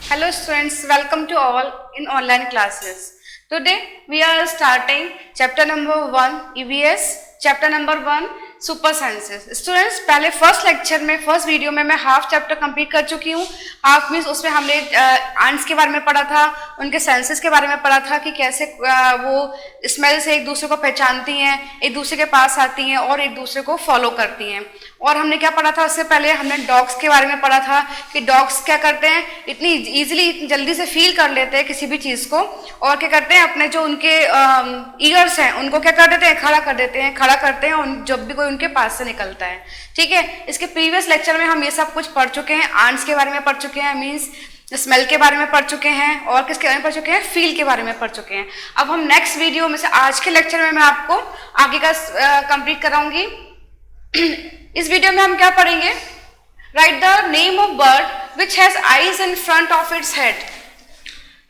Hello students, welcome to all in online classes. Today we are starting chapter number 1 EVS, chapter number 1 super sciences. Students पहले first video में मैं half chapter complete कर चुकी हूँ. Half means उसमें हमने ants के बारे में पढ़ा था, उनके सेंसेस के बारे में पढ़ा था कि कैसे वो स्मेल से एक दूसरे को पहचानती हैं, एक दूसरे के पास आती हैं और एक दूसरे को फॉलो करती हैं. और हमने क्या पढ़ा था, उससे पहले हमने डॉग्स के बारे में पढ़ा था कि डॉग्स क्या करते हैं, इतनी ईजिली इतनी जल्दी से फील कर लेते हैं किसी भी चीज़ को, और क्या करते हैं अपने जो उनके ईयर्स हैं उनको क्या कर देते हैं, खड़ा करते हैं जब भी कोई उनके पास से निकलता है. ठीक है, इसके प्रीवियस लेक्चर में हम ये सब कुछ पढ़ चुके हैं. आंट्स के बारे में पढ़ चुके हैं, मीन्स स्मेल के बारे में पढ़ चुके हैं, और किसके बारे में पढ़ चुके हैं, फील के बारे में पढ़ चुके हैं. अब हम नेक्स्ट वीडियो में से आज के लेक्चर में मैं आपको आगे का कंप्लीट कराऊंगी. इस वीडियो में हम क्या पढ़ेंगे, right the name of bird which has eyes in front of its head.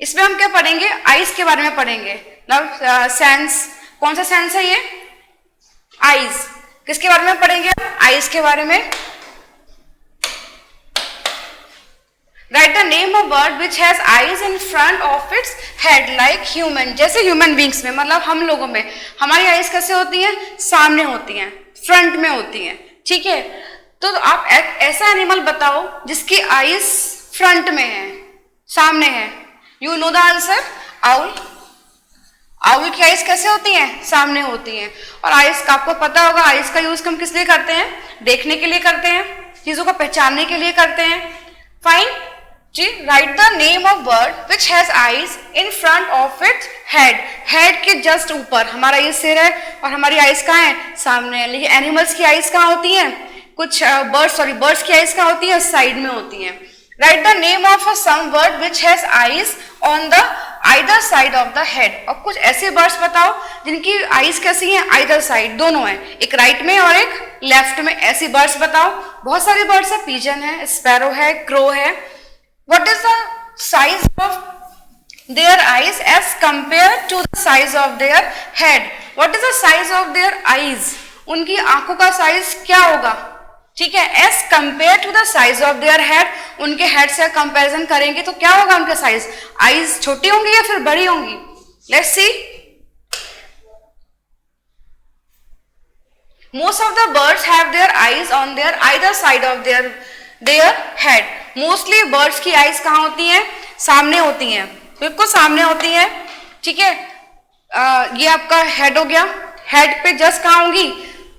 इसमें हम क्या पढ़ेंगे, आईज के बारे में पढ़ेंगे. सेंस, कौन सा सेंस है ये, आईज. किसके बारे में पढ़ेंगे, आईज के बारे में. Right the name of bird which has eyes in front of its head like human. जैसे ह्यूमन बींग्स में, मतलब हम लोगों में हमारी आईज कैसे होती हैं, सामने होती हैं, फ्रंट में होती हैं. ठीक है, तो आप एक ऐसा एनिमल बताओ जिसकी आईज फ्रंट में है, सामने है. You know the answer, owl. Owl की आईज कैसे होती हैं, सामने होती हैं. और आईज का आपको पता होगा, आईज का यूज हम किस लिए करते हैं, देखने के लिए करते हैं, चीजों को पहचानने के लिए करते हैं. फाइन जी. Write the name of bird which has eyes in front of its head. Head के जस्ट ऊपर हमारा ये सिर है और हमारी आईज कहाँ है, सामने है. लेकिन एनिमल्स की आईज कहाँ होती हैं, कुछ बर्ड्स की आईज कहाँ होती है, साइड में होती हैं. Write the name of some bird which has eyes on the either side of the head. और कुछ ऐसे बर्ड्स बताओ जिनकी आईज कैसी हैं, आइदर साइड, दोनों हैं, एक राइट में और एक लेफ्ट में. ऐसी बर्ड्स बताओ. बहुत सारे बर्ड्स है, पिजन है, स्पैरो है, क्रो है. What is the size of their eyes as compare to the size of their head. What is the size of their eyes, उनकी आंखों का साइज क्या होगा. ठीक है, as compare to the size of their head, उनके head से comparison करेंगे तो क्या होगा उनका साइज. आईज छोटी होंगी या फिर बड़ी होंगी. Let's see. Most of the birds have their eyes on their either side of their head. Mostly birds की आईज कहाँ होती हैं, सामने होती हैं, बिल्कुल सामने होती हैं. ठीक है, ये आपका हेड हो गया. हेड पे जस्ट कहाँ होंगी,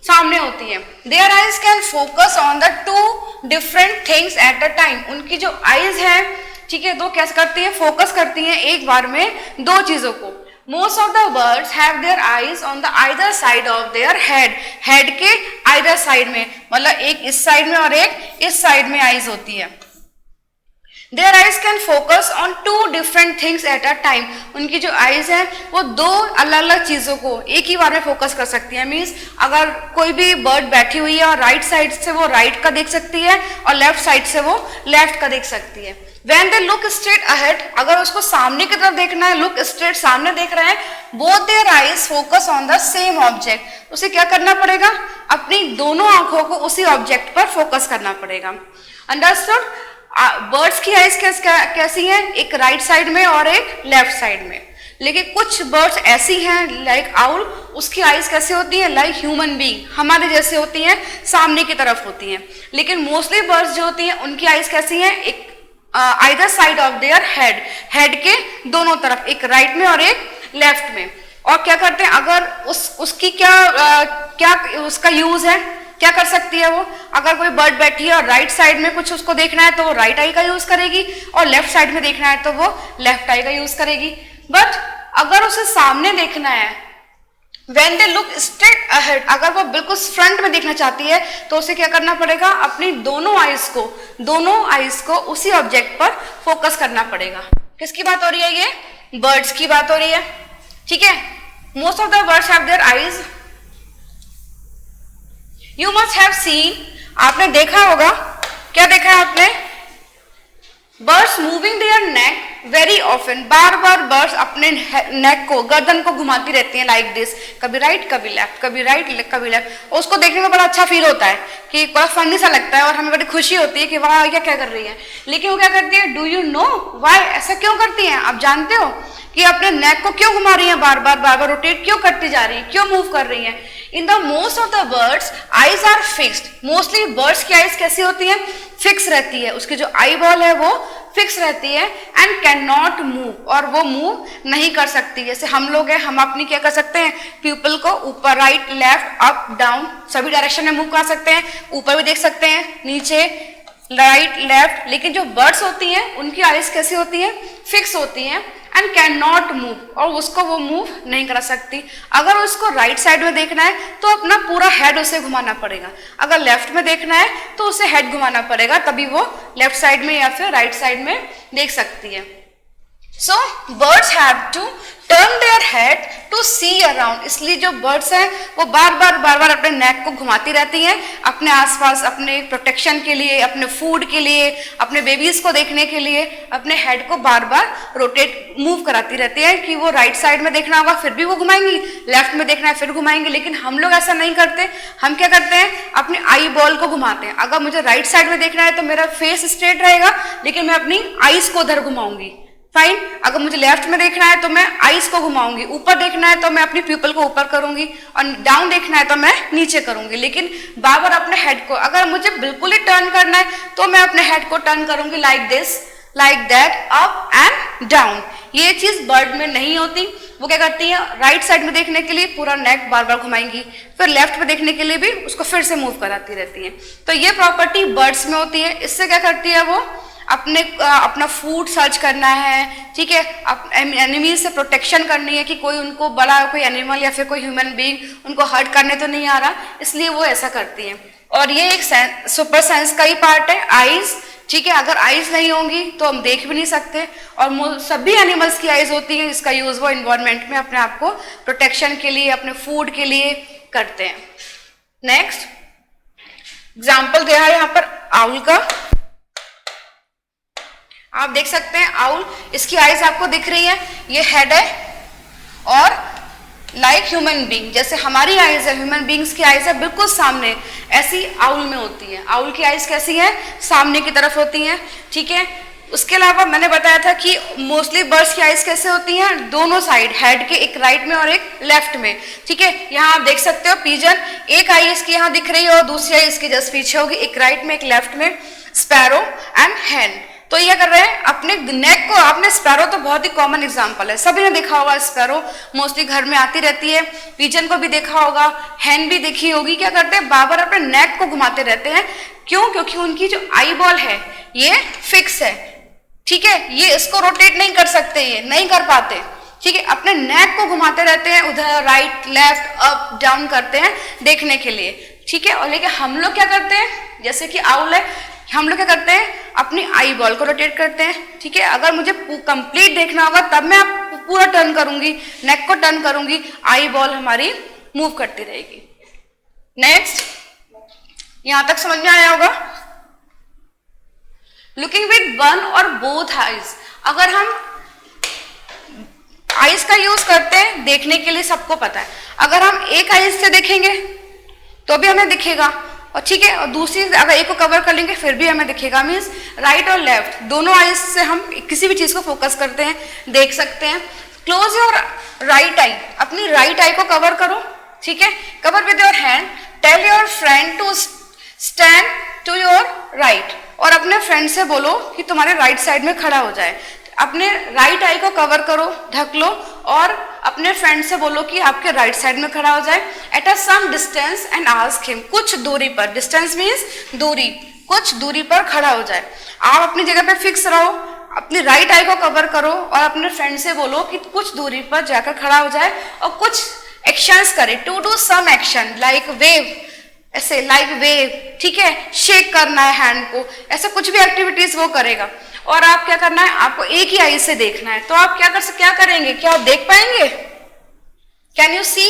सामने होती है. Their eyes can focus on the two different things at a time. उनकी जो आईज है, ठीक है, दो कैसे करती है, फोकस करती हैं एक बार में दो चीजों को. Most of the birds have their eyes on the either side of their head. Head के आइदर साइड में, मतलब एक इस साइड में और एक इस साइड में आईज होती है. Their eyes can focus on two different things at a time. उनकी जो आईज है वो दो अलग अलग चीजों को एक ही बार में फोकस कर सकती है. मीन्स अगर कोई भी बर्ड बैठी हुई है और राइट साइड से वो राइट का देख सकती है और लेफ्ट साइड से वो लेफ्ट का देख सकती है. When they look straight ahead, अगर उसको सामने की तरफ देखना है, लुक स्ट्रेट सामने देख रहे हैं, both their eyes focus on the same object. उसे क्या करना पड़ेगा, अपनी दोनों आंखों को उसी ऑब्जेक्ट पर फोकस करना पड़ेगा. अंडरस्टूड. बर्ड्स की आईज कैसी हैं, एक राइट साइड में और एक लेफ्ट साइड में. लेकिन कुछ बर्ड्स ऐसी हैं लाइक आउल, उसकी आईज कैसे होती हैं, लाइक ह्यूमन बीइंग, हमारे जैसे होती हैं, सामने की तरफ होती हैं. लेकिन मोस्टली बर्ड्स जो होती हैं उनकी आईज कैसी हैं, एक either side of their head. Head के दोनों तरफ, एक राइट में और एक लेफ्ट में. और क्या करते हैं, अगर उसकी क्या उसका यूज है, क्या कर सकती है वो. अगर कोई बर्ड बैठी है और राइट साइड में कुछ उसको देखना है तो वो राइट आई का यूज करेगी, और लेफ्ट साइड में देखना है तो वो लेफ्ट आई का यूज करेगी. बट अगर उसे सामने देखना है, when they look straight ahead, अगर वो बिल्कुल फ्रंट में देखना चाहती है तो उसे क्या करना पड़ेगा, अपनी दोनों आईज को उसी ऑब्जेक्ट पर फोकस करना पड़ेगा. किसकी बात हो रही है, ये बर्ड्स की बात हो रही है. ठीक है, most of the birds have their eyes. You must have seen, आपने देखा होगा, क्या देखा है आपने, birds moving their neck very often, bar bar birds अपने नेक को, गर्दन को घुमाती रहती हैं लाइक दिस, कभी राइट कभी लेफ्ट, कभी राइट कभी लेफ्ट। उसको देखने में बड़ा अच्छा फील होता है कि बड़ा फनी सा लगता है और हमें बड़ी खुशी होती है कि वाह क्या कर रही है। लेकिन वो क्या करती है, डू यू नो वाई, ऐसा क्यों करती हैं? आप जानते हो कि अपने नेक को क्यों घुमा रही हैं, बार बार रोटेट क्यों करती जा रही है, क्यों मूव कर रही हैं? In the most of the birds eyes are fixed, mostly birds की आईज कैसी होती है, फिक्स रहती है, उसकी जो आई बॉल है वो फिक्स रहती है एंड कैन नॉट मूव, और वो मूव नहीं कर सकती। जैसे हम लोग हैं, हम अपनी क्या कर सकते हैं, पीपल को ऊपर, राइट लेफ्ट अप डाउन सभी डायरेक्शन में मूव कर सकते हैं, ऊपर भी देख सकते हैं, नीचे, राइट लेफ्ट। लेकिन जो बर्ड्स होती हैं उनकी आईज कैसी होती है, फिक्स होती हैं एंड कैन नॉट मूव, और उसको वो मूव नहीं कर सकती। अगर उसको राइट साइड में देखना है तो अपना पूरा हेड उसे घुमाना पड़ेगा, अगर लेफ्ट में देखना है तो उसे हेड घुमाना पड़ेगा, तभी वो लेफ्ट साइड में या फिर राइट साइड में देख सकती है। So birds have to turn their head to see around, इसलिए जो बर्ड्स हैं वो बार बार अपने नेक को घुमाती रहती हैं अपने आसपास, अपने प्रोटेक्शन के लिए, अपने फूड के लिए, अपने बेबीज को देखने के लिए, अपने हेड को बार बार रोटेट मूव कराती रहती है कि वो राइट साइड में देखना होगा फिर भी वो घुमाएंगी, लेफ्ट में देखना है फिर घुमाएंगे। लेकिन हम लोग ऐसा नहीं करते, हम क्या करते हैं, अपनी आई बॉल को घुमाते हैं। अगर मुझे राइट साइड में देखना है तो मेरा फेस स्ट्रेट रहेगा, लेकिन मैं अपनी आईज को उधर घुमाऊंगी, फाइन। अगर मुझे लेफ्ट में देखना है तो मैं आईज को घुमाऊंगी, ऊपर देखना है तो मैं अपनी प्यूपल को ऊपर करूंगी, और डाउन देखना है तो मैं नीचे करूंगी। लेकिन बार बार अपने हेड को, अगर मुझे बिल्कुल ही टर्न करना है तो मैं अपने हेड को टर्न करूंगी like this, like that, up and down. ये चीज बर्ड में नहीं होती। वो क्या करती है, राइट साइड में देखने के लिए पूरा नेक बार बार घुमाएंगी, फिर लेफ्ट में देखने के लिए भी उसको फिर से मूव कराती रहती है। तो ये प्रॉपर्टी बर्ड्स में होती है। इससे क्या करती है, वो अपना फूड सर्च करना है, ठीक है, एनिमीज से प्रोटेक्शन करनी है कि कोई उनको बड़ा कोई एनिमल या फिर कोई ह्यूमन बीइंग उनको हर्ट करने तो नहीं आ रहा, इसलिए वो ऐसा करती है। और ये एक सुपर सेंस का ही पार्ट है, आईज, ठीक है। अगर आईज नहीं होंगी तो हम देख भी नहीं सकते, और सभी एनिमल्स की आईज होती है, इसका यूज वो एनवायरनमेंट में अपने आप को प्रोटेक्शन के लिए, अपने फूड के लिए करते हैं। नेक्स्ट एग्जाम्पल दिया है यहाँ पर आउल का, आप देख सकते हैं आउल, इसकी आईज आपको दिख रही है, ये हेड है, और लाइक ह्यूमन बीइंग, जैसे हमारी आईज है, ह्यूमन बीइंग्स की आईज है बिल्कुल सामने, ऐसी आउल में होती है। आउल की आईज कैसी है, सामने की तरफ होती हैं, ठीक है। उसके अलावा मैंने बताया था कि मोस्टली बर्ड्स की आईज कैसे होती हैं, दोनों साइड, हेड के, एक राइट में और एक लेफ्ट में, ठीक है। यहाँ आप देख सकते हो पीजन, एक आई इसकी यहाँ दिख रही है और दूसरी आई इसकी जस्ट पीछे होगी, एक राइट में एक लेफ्ट में, स्पैरो एंड हैन। तो ये कर रहे हैं अपने नेक को, आपने स्पैरो तो बहुत ही कॉमन एग्जांपल है, सभी ने देखा होगा, स्पैरो मोस्टली घर में आती रहती है, पिजन को भी देखा होगा, हैन भी देखी होगी। क्या करते हैं, बार बार अपने नेक को घुमाते रहते हैं, क्यों, क्योंकि उनकी जो आई बॉल है ये फिक्स है, ठीक है, ये इसको रोटेट नहीं कर सकते, ये नहीं कर पाते, ठीक है। अपने नेक को घुमाते रहते हैं, उधर राइट लेफ्ट अप डाउन करते हैं देखने के लिए, ठीक है। और लेकिन हम लोग क्या करते हैं, जैसे कि आउल है, हम लोग क्या करते हैं, अपनी आई बॉल को रोटेट करते हैं, ठीक है। अगर मुझे कंप्लीट देखना होगा तब मैं पूरा टर्न करूंगी, नेक को टर्न करूंगी, आई बॉल हमारी मूव करती रहेगी। नेक्स्ट, यहां तक समझ में आया होगा। लुकिंग विद वन और बोथ आईज, अगर हम आईज का यूज करते हैं देखने के लिए, सबको पता है, अगर हम एक आईज से देखेंगे तो भी हमें दिखेगा, और ठीक है, और दूसरी अगर एक को कवर कर लेंगे फिर भी हमें दिखेगा। मीन्स राइट और लेफ्ट दोनों आईज से हम किसी भी चीज को फोकस करते हैं, देख सकते हैं। क्लोज योर राइट आई, अपनी राइट आई को कवर करो, ठीक है, cover with your hand, tell your friend to stand to your right, और अपने फ्रेंड से बोलो कि तुम्हारे राइट साइड में खड़ा हो जाए। अपने राइट आई को कवर करो, ढक लो, और अपने फ्रेंड से बोलो कि आपके राइट साइड में खड़ा हो जाए। At a some distance and ask him, कुछ दूरी पर, डिस्टेंस मीन्स दूरी, कुछ दूरी पर खड़ा हो जाए। आप अपनी जगह पे फिक्स रहो, अपनी राइट आई को कवर करो, और अपने फ्रेंड से बोलो कि कुछ दूरी पर जाकर खड़ा हो जाए और कुछ एक्शंस करे, to do some action like wave, ऐसे लाइक वेव, ठीक है, शेक करना है हैंड को, ऐसे कुछ भी एक्टिविटीज वो करेगा। और आप क्या करना है, आपको एक ही आई से देखना है, तो आप क्या करेंगे, क्या आप देख पाएंगे? Can you see,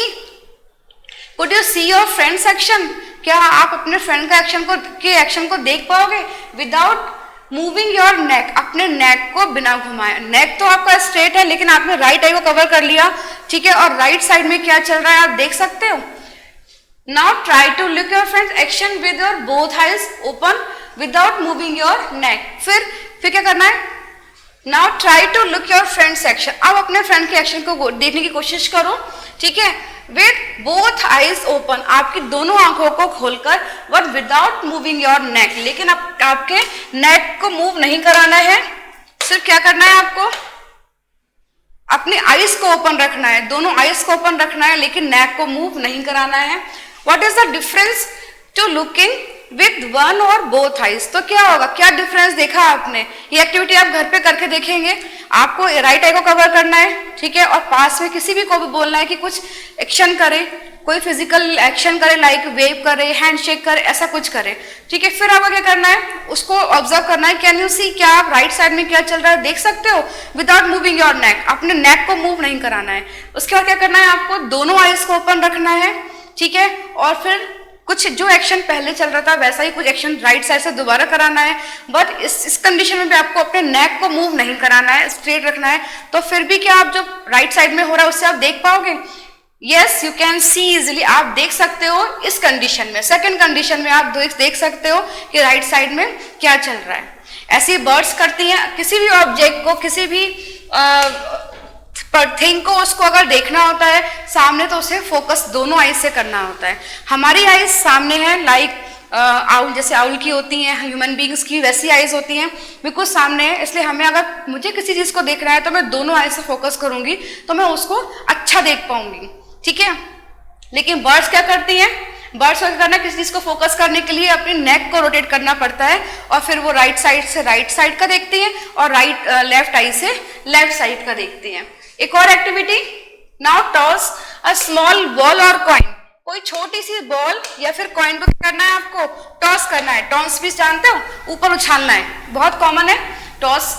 could you see your friends action, क्या आप अपने फ्रेंड का एक्शन को देख पाओगे विदाउट मूविंग योर नेक, अपने नेक को बिना घुमाए। नेक तो आपका स्ट्रेट है लेकिन आपने राइट आई को कवर कर लिया, ठीक है, और राइट साइड में क्या चल रहा है आप देख सकते हो। Now try to look your friends action with your both eyes open without moving your neck. फिर क्या करना है, now try to look your friends action, अब अपने फ्रेंड के एक्शन को देखने की कोशिश करो, ठीक है, विद बोथ आईज ओपन, आपकी दोनों आंखों को खोलकर, बट विदाउट मूविंग योर नेक, लेकिन आपके नेक को मूव नहीं कराना है। सिर्फ क्या करना है, आपको अपनी आईज को ओपन रखना है, दोनों आईज को ओपन रखना है, लेकिन नेक को मूव नहीं कराना है। What is the difference to looking with one और बोथ आईज? तो क्या होगा, क्या डिफरेंस देखा आपने? ये एक्टिविटी आप घर पे करके देखेंगे। आपको राइट आई को कवर करना है, ठीक है, और पास में किसी भी को भी बोलना है कि कुछ एक्शन करे, कोई फिजिकल एक्शन करे, लाइक वेव करे, हैंडशेक करे, ऐसा कुछ करे, ठीक है। फिर आपको क्या करना है, उसको ऑब्जर्व करना है। कैन यू सी, क्या आप राइट साइड में क्या चल रहा है देख सकते हो, विदाउट मूविंग योर नेक, अपने नेक को मूव नहीं कराना है। उसके बाद क्या करना है, आपको दोनों आईज को ओपन रखना है, ठीक है, और फिर कुछ जो एक्शन पहले चल रहा था वैसा ही कुछ एक्शन राइट साइड से दोबारा कराना है, बट इस कंडीशन में भी आपको अपने नेक को मूव नहीं कराना है, स्ट्रेट रखना है। तो फिर भी क्या आप जो राइट साइड में हो रहा है उससे आप देख पाओगे? Yes, you can see easily, आप देख सकते हो इस कंडीशन में। सेकंड कंडीशन में आप देख सकते हो कि राइट साइड में क्या चल रहा है। ऐसी बर्ड्स करती हैं, किसी भी ऑब्जेक्ट को, किसी भी पर थिंग को उसको अगर देखना होता है सामने तो उसे फोकस दोनों आईज से करना होता है। हमारी आईज सामने है, लाइक आउल, जैसे आउल की होती हैं, ह्यूमन बींग्स की वैसी आईज होती हैं, बिल्कुल सामने है। इसलिए हमें अगर मुझे किसी चीज को देखना है तो मैं दोनों आईज से फोकस करूंगी तो मैं उसको अच्छा देख पाऊंगी, ठीक है। लेकिन बर्ड्स क्या करती हैं, बर्ड्स को क्या करना है, किसी चीज को फोकस करने के लिए अपनी नेक को रोटेट करना पड़ता है और फिर वो राइट साइड से राइट साइड का देखती हैं और लेफ्ट आई से लेफ्ट साइड का देखती हैं। एक और activity, now toss a small ball और कॉइन, कोई छोटी सी बॉल या फिर कॉइन को क्या करना है, आपको टॉस करना है। टॉस भी जानते हो, ऊपर उछालना है, बहुत कॉमन है toss.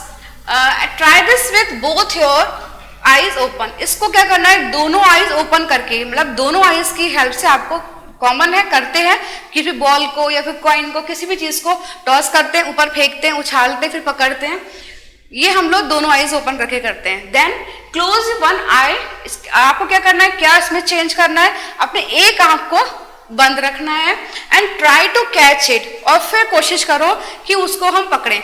Try this with both your eyes open, इसको क्या करना है, दोनों आईज ओपन करके, मतलब दोनों आईज की हेल्प से आपको, कॉमन है, करते हैं, किसी बॉल को या फिर कॉइन को, किसी भी चीज को टॉस करते हैं, ऊपर फेंकते हैं, उछालते हैं, फिर पकड़ते हैं। ये हम लोग दोनों आईज ओपन करके करते हैं। देन क्लोज वन आई, आपको क्या करना है, क्या इसमें चेंज करना है, अपने एक आंख को बंद रखना है and try to catch it, और फिर कोशिश करो कि उसको हम पकड़ें,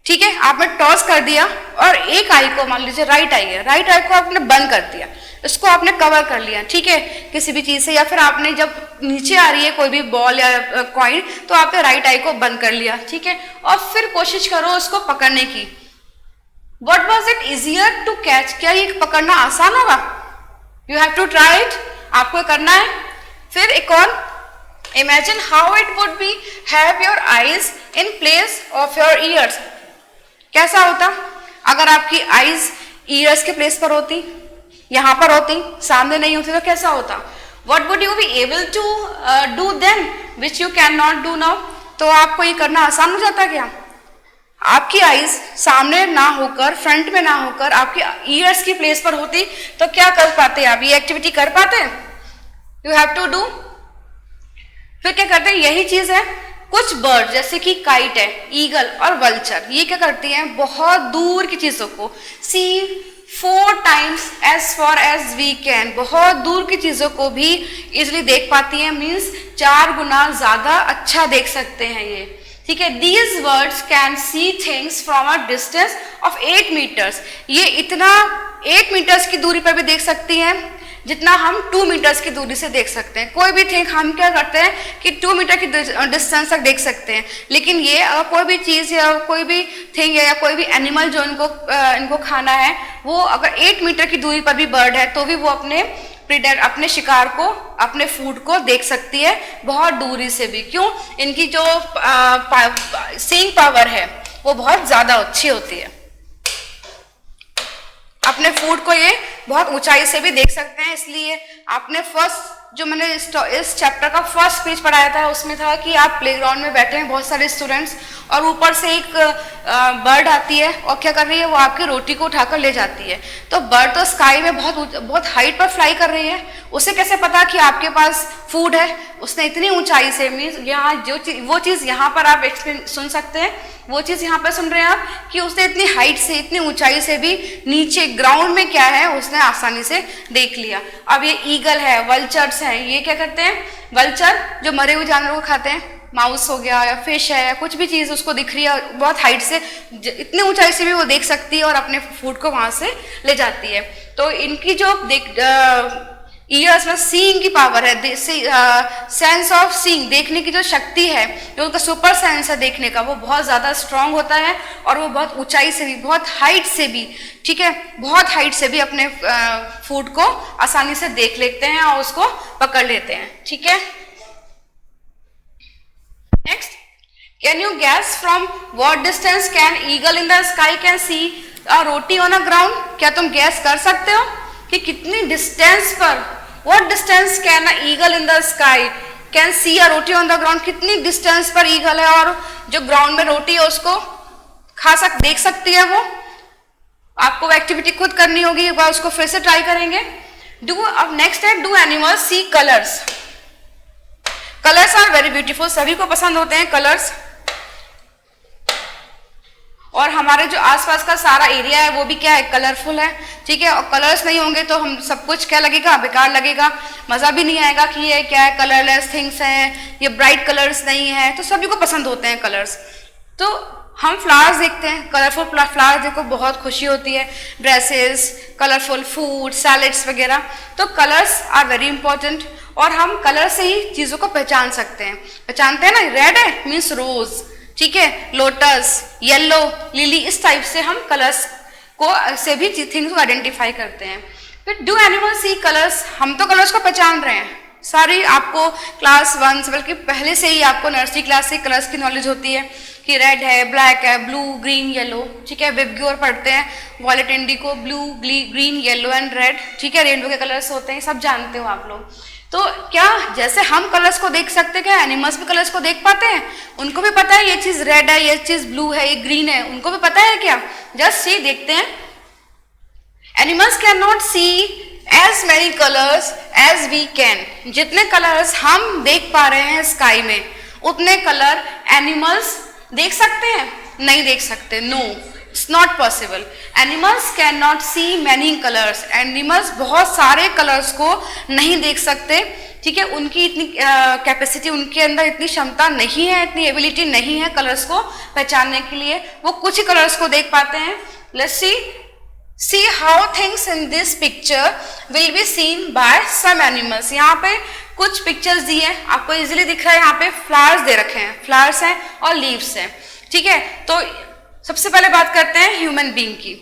ठीक है। आपने टॉस कर दिया और एक आई को, मान लीजिए राइट आई है, राइट आई को आपने बंद कर दिया, इसको आपने कवर कर लिया, ठीक है, किसी भी चीज से, या फिर आपने जब नीचे आ रही है कोई भी बॉल या कॉइन तो आपने राइट आई को बंद कर लिया, ठीक है, और फिर कोशिश करो उसको पकड़ने की। What was it easier to catch? क्या ये पकड़ना आसान होगा? You have to try it. आपको करना है। फिर एक और, imagine how it would be have your eyes in place of your ears. कैसा होता अगर आपकी eyes ears के प्लेस पर होती, यहाँ पर होती, सामने नहीं होती, तो कैसा होता? What would you be able to do then which you cannot do now? तो आपको ये करना आसान हो जाता क्या? आपकी आईज सामने ना होकर, फ्रंट में ना होकर, आपकी ईयर्स की प्लेस पर होती तो क्या कर पाते आप, ये एक्टिविटी कर पाते? You have to do. फिर क्या करते हैं, यही चीज है, कुछ बर्ड जैसे कि काइट है, ईगल और वल्चर, ये क्या करती हैं, बहुत दूर की चीजों को, सी 4 times as far as we can, बहुत दूर की चीजों को भी इजिली देख पाती हैं, मीन्स 4 गुना ज्यादा अच्छा देख सकते हैं ये, ठीक है। These birds can see things from a distance of 8 meters, ये इतना 8 मीटर्स की दूरी पर भी देख सकती हैं जितना हम 2 मीटर्स की दूरी से देख सकते हैं। कोई भी थिंग हम क्या करते हैं कि 2 मीटर की डिस्टेंस तक देख सकते हैं, लेकिन ये अगर कोई भी चीज या कोई भी थिंग है या कोई भी एनिमल जो इनको खाना है, वो अगर 8 मीटर की दूरी पर भी बर्ड है तो भी वो अपने शिकार को, अपने फूड को देख सकती है बहुत दूरी से भी। क्यों? इनकी जो सीइंग पावर है वो बहुत ज्यादा अच्छी होती है, अपने फूड को ये बहुत ऊंचाई से भी देख सकते हैं। इसलिए आपने फर्स्ट जो मैंने इस चैप्टर का फर्स्ट पेज पढ़ाया था उसमें था कि आप प्लेग्राउंड में बैठे हैं बहुत सारे स्टूडेंट्स, और ऊपर से एक बर्ड आती है और क्या कर रही है, वो आपकी रोटी को उठाकर ले जाती है। तो बर्ड तो स्काई में बहुत हाइट पर फ्लाई कर रही है, उसे कैसे पता कि आपके पास फूड है? उसने इतनी ऊंचाई से, मीन्स यहाँ वो चीज़ यहाँ पर आप सुन सकते हैं, वो चीज़ यहाँ पर सुन रहे हैं आप कि उसने इतनी हाइट से, इतनी ऊंचाई से भी नीचे ग्राउंड में क्या है उसने आसानी से देख लिया। अब ये ईगल है, वल्चर्स हैं, ये क्या करते हैं? वल्चर जो मरे हुए जानवरों को खाते हैं, माउस हो गया या फिश है या कुछ भी चीज़ उसको दिख रही है बहुत हाइट से, इतनी ऊंचाई से भी वो देख सकती है और अपने फूड को वहाँ से ले जाती है। तो इनकी जो ईयर्स में सीइंग की पावर है, सेंस ऑफ सीइंग, देखने की जो शक्ति है, जो उनका सुपर सेंस है देखने का, वो बहुत ज़्यादा स्ट्रांग होता है और वो बहुत ऊंचाई से भी, बहुत हाइट से भी, ठीक है, बहुत हाइट से भी अपने फूड को आसानी से देख लेते हैं और उसको पकड़ लेते हैं, ठीक है। Next, can you gas from what distance can eagle in the sky can see a roti on a ground? क्या तुम गैस कर सकते हो कि कितनी डिस्टेंस पर, what distance can a eagle in the sky can see a roti on the ground? कितनी distance पर ईगल है और जो ग्राउंड में रोटी है उसको देख सकती है वो? आपको वो एक्टिविटी खुद करनी होगी, एक बार उसको फिर से ट्राई करेंगे। अब नेक्स्ट है, do animals see colours? Colours are very beautiful, सभी को पसंद होते हैं कलर्स, और हमारे जो आसपास का सारा एरिया है वो भी क्या है? कलरफुल है, ठीक है। और कलर्स नहीं होंगे तो हम सब कुछ क्या लगेगा? बेकार लगेगा, मज़ा भी नहीं आएगा कि ये क्या है, कलरलेस थिंग्स हैं, ये ब्राइट कलर्स नहीं है। तो सभी को पसंद होते हैं कलर्स। तो हम फ्लावर्स देखते हैं, कलरफुल फ्लावर्स देखो, बहुत खुशी होती है, ड्रेसेस, कलरफुल फूड, सैलेड्स वगैरह। तो कलर्स आर वेरी इंपॉर्टेंट, और हम कलर से ही चीज़ों को पहचान सकते हैं। पहचानते हैं ना, रेड है मीन्स रोज, ठीक है, लोटस, येलो, लिली, इस टाइप से हम कलर्स को से भी थिंग्स को आइडेंटिफाई करते हैं। फिर डू एनिमल्स सी कलर्स? हम तो कलर्स को पहचान रहे हैं, सारी आपको क्लास 1 से, बल्कि पहले से ही आपको नर्सरी क्लास से कलर्स की नॉलेज होती है कि रेड है, ब्लैक है, ब्लू, ग्रीन, येलो, ठीक है। विबग्योर पढ़ते हैं, violet indigo, blue, green, yellow and red, ठीक है, रेनबो के कलर्स होते हैं, सब जानते हो आप लोग। तो क्या जैसे हम कलर्स को देख सकते हैं, क्या एनिमल्स भी कलर्स को देख पाते हैं? उनको भी पता है ये चीज रेड है, ये चीज ब्लू है, ये ग्रीन है, उनको भी पता है क्या? जस्ट सी, देखते हैं। Animals can not see as many colours as we can. जितने कलर्स हम देख पा रहे हैं स्काई में, उतने कलर एनिमल्स देख सकते हैं? नहीं देख सकते, no, it's not possible. Animals can not see many colours. Animals बहुत सारे कलर्स को नहीं देख सकते, ठीक है। उनकी इतनी कैपेसिटी, उनके अंदर इतनी क्षमता नहीं है, इतनी एबिलिटी नहीं है कलर्स को पहचानने के लिए। वो कुछ ही कलर्स को देख पाते हैं। Let's see how things in this picture will be seen by some animals. यहाँ पे कुछ पिक्चर्स दी है, आपको इजीली दिख रहा है, यहाँ पे फ्लावर्स दे रखे हैं, फ्लावर्स हैं और लीव्स हैं, ठीक है। तो सबसे पहले बात करते हैं ह्यूमन बीइंग की।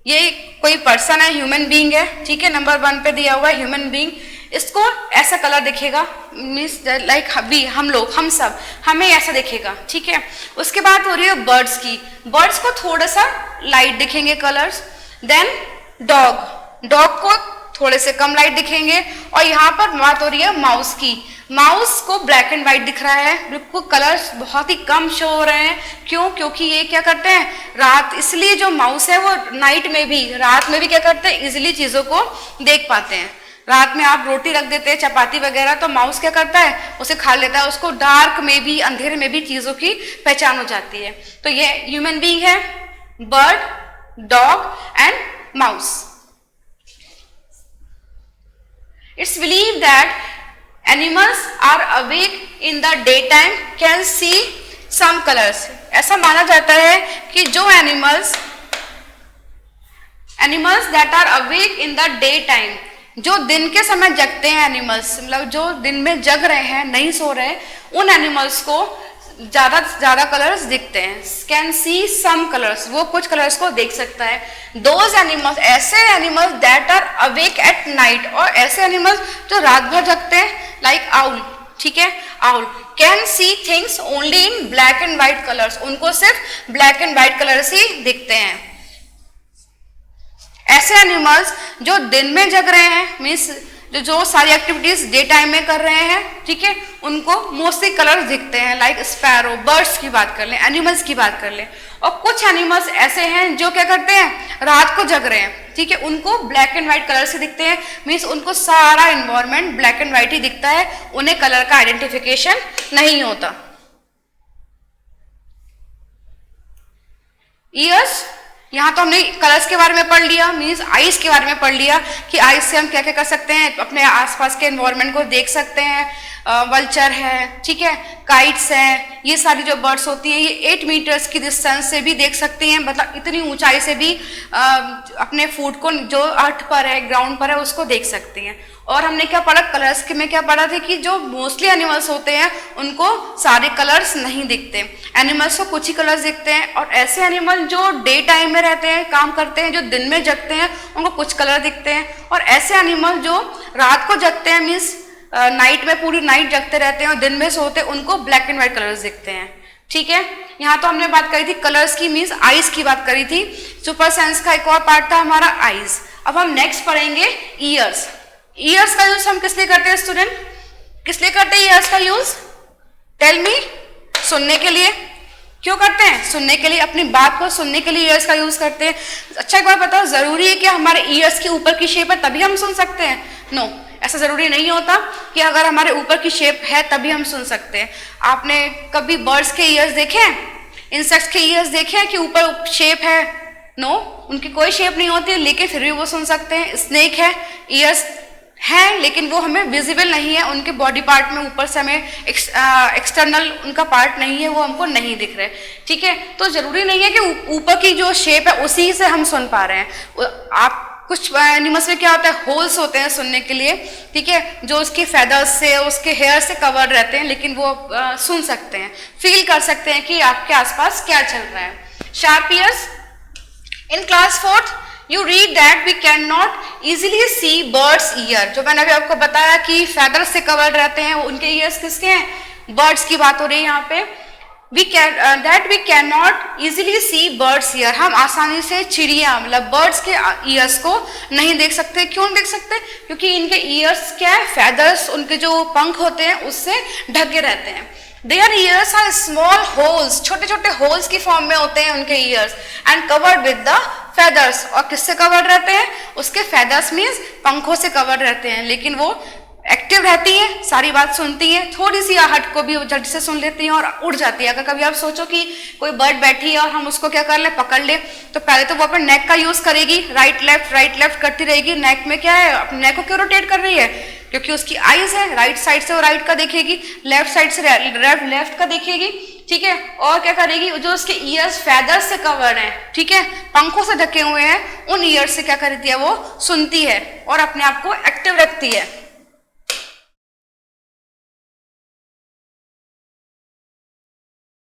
ये कोई पर्सन है, ह्यूमन बीइंग है, ठीक है, नंबर 1 पे दिया हुआ है ह्यूमन बीइंग। इसको ऐसा कलर दिखेगा, मीन्स लाइक हम लोग, हम सब, हमें ऐसा दिखेगा, ठीक है। उसके बाद हो रही है बर्ड्स की। बर्ड्स को थोड़ा सा लाइट दिखेंगे कलर्स। देन डॉग को थोड़े से कम लाइट दिखेंगे। और यहाँ पर बात हो रही है माउस की। माउस को ब्लैक एंड व्हाइट दिख रहा है, बिल्कुल कलर्स बहुत ही कम शो हो रहे हैं। क्यों? क्योंकि ये क्या करते हैं, रात, इसलिए जो माउस है वो नाइट में भी, रात में भी क्या करते हैं, इजिली चीजों को देख पाते हैं। रात में आप रोटी रख देते हैं, चपाती वगैरह, तो माउस क्या करता है, उसे खा लेता है। उसको डार्क में भी, अंधेरे में भी चीजों की पहचान हो जाती है। तो ये ह्यूमन बीइंग है, bird, dog and mouse. It's believed that animals are awake in the daytime can see some colors. ऐसा माना जाता है कि जो animals that are awake in the daytime, जो दिन के समय जगते हैं एनिमल्स, मतलब जो दिन में जग रहे हैं, नहीं सो रहे, उन एनिमल्स को ज्यादा कलर्स दिखते हैं। कैन सी सम कलर्स, वो कुछ कलर्स को देख सकता है। दोज एनिमल्स, ऐसे animals that are awake at night, और ऐसे एनिमल्स जो रात भर जगते हैं, लाइक आउल, ठीक है, owl can see things only in black and white colours. उनको सिर्फ ब्लैक एंड व्हाइट कलर्स ही दिखते हैं। ऐसे एनिमल्स जो दिन में जग रहे हैं, मीन्स जो सारी एक्टिविटीज डे टाइम में कर रहे हैं, ठीक है, उनको मोस्टली कलर्स दिखते हैं। लाइक स्पैरो, बर्ड्स की बात कर लें, एनिमल्स की बात कर लें। और कुछ एनिमल्स ऐसे हैं जो क्या करते हैं, रात को जग रहे हैं, ठीक है, उनको ब्लैक एंड व्हाइट कलर से दिखते हैं। मीन्स उनको सारा इन्वायरमेंट ब्लैक एंड व्हाइट ही दिखता है, उन्हें कलर का आइडेंटिफिकेशन नहीं होता। ईयर्स, यहाँ तो हमने कलर्स के बारे में पढ़ लिया, मीन्स आईज के बारे में पढ़ लिया कि आईज से हम क्या क्या कर सकते हैं, अपने आसपास के एनवायरनमेंट को देख सकते हैं। वल्चर है, ठीक है, काइट्स हैं, ये सारी जो बर्ड्स होती हैं ये 8 मीटर्स की डिस्टेंस से भी देख सकती हैं, मतलब इतनी ऊंचाई से भी अपने फूड को जो अर्थ पर है, ग्राउंड पर है, उसको देख सकती हैं। और हमने क्या पढ़ा, कलर्स के में क्या पढ़ा था कि जो मोस्टली एनिमल्स होते हैं उनको सारे कलर्स नहीं दिखते, एनिमल्स को कुछ ही कलर्स दिखते हैं। और ऐसे एनिमल जो डे टाइम में रहते हैं, काम करते हैं, जो दिन में जगते हैं, उनको कुछ कलर दिखते हैं। और ऐसे एनिमल जो रात को जगते हैं, मीन्स नाइट में पूरी नाइट जगते रहते हैं और दिन में सोते हैं, उनको ब्लैक एंड व्हाइट कलर्स दिखते हैं, ठीक है। यहाँ तो हमने बात करी थी कलर्स की, मीन्स आईज की बात करी थी। सुपर सेंस का एक और पार्ट था हमारा आईज। अब हम नेक्स्ट पढ़ेंगे ईयर्स। ईयर्स का यूज हम किस लिए करते हैं स्टूडेंट, किस लिए करते हैं ईयर्स का यूज? Tell me. सुनने के लिए। क्यों करते हैं? सुनने के लिए, अपनी बात को सुनने के लिए ईयर्स का यूज करते हैं। अच्छा एक बात बताओ, जरूरी है कि हमारे ईयर्स के ऊपर की शेप है तभी हम सुन सकते हैं? नो, ऐसा जरूरी नहीं होता कि अगर हमारे ऊपर की शेप है तभी हम सुन सकते हैं। आपने कभी बर्ड्स के ईयर्स देखे हैं, इंसेक्ट्स के ईयर्स देखे हैं कि ऊपर शेप है? नो, उनकी कोई शेप नहीं होती, लेकिन फिर भी वो सुन सकते हैं। स्नेक है, ईयर्स हैं लेकिन वो हमें विजिबल नहीं है, उनके बॉडी पार्ट में ऊपर से हमें एक्सटर्नल उनका पार्ट नहीं है, वो हमको नहीं दिख रहे, ठीक है। तो जरूरी नहीं है कि ऊपर की जो शेप है उसी से हम सुन पा रहे हैं। आप कुछ एनिमल्स में क्या होता है, होल्स होते हैं सुनने के लिए, ठीक है, जो उसके फेदर्स से, उसके हेयर से कवर्ड रहते हैं, लेकिन वो सुन सकते हैं, फील कर सकते हैं कि आपके आसपास क्या चल रहा है। Sharp years. In class 4th you read that we cannot easily see birds ear। जो मैंने अभी आपको बताया कि feathers से कवर्ड रहते हैं, उनके ears किसके हैं? birds की बात हो रही है यहाँ पे। that we cannot easily see birds ear। हम आसानी से चिड़िया मतलब birds के ears को नहीं देख सकते। क्यों नहीं देख सकते? क्योंकि इनके ears क्या है, feathers, उनके जो पंख होते हैं उससे ढके रहते हैं। Their ears are small holes, छोटे छोटे होल्स की फॉर्म में होते हैं उनके ears, and covered with the feathers। और किससे कवर्ड रहते हैं? उसके feathers मीन्स पंखों से कवर्ड रहते हैं, लेकिन वो एक्टिव रहती है, सारी बात सुनती है, थोड़ी सी आहट को भी झट से सुन लेती है और उड़ जाती है। अगर कभी आप सोचो कि कोई बर्ड बैठी है और हम उसको क्या कर ले, पकड़ ले, तो पहले तो वो अपने नेक का यूज करेगी, राइट लेफ्ट करती रहेगी। नेक में क्या है, अपने नेक को क्यों रोटेट कर रही है? क्योंकि उसकी आईज है, राइट साइड से वो राइट का देखेगी, लेफ्ट साइड से लेफ्ट का देखेगी, ठीक है। और क्या करेगी, जो उसके ईयर्स फेदर्स से कवर्ड हैं, ठीक है, पंखों से ढके हुए हैं, उन ईयर्स से क्या करती है, वो सुनती है और अपने आप को एक्टिव रखती है।